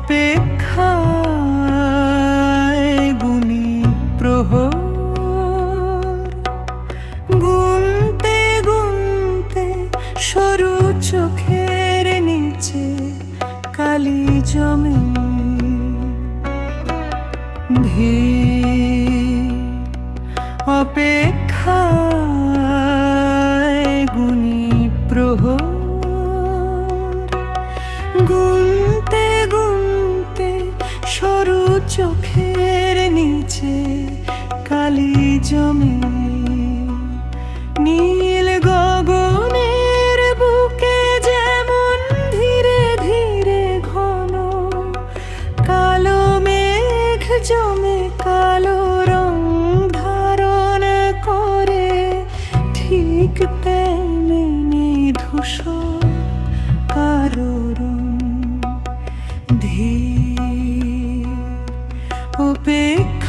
অপেক্ষায় গুনি প্রহর, গুনতে গুনতে সরু চোখের নিচে কালি জমে। ধীর অপেক্ষায় গুনি প্রহর, গুনতে গুনতে সরু চোখের নিচে কালি জমে। নীল গগনের বুকে যেমন ধীরে ধীরে ঘন কালো মেঘ জমে কালো রং ধারণ করে, ঠিক তেমনি ধূসর কালো রং। ধীর অপেক্ষা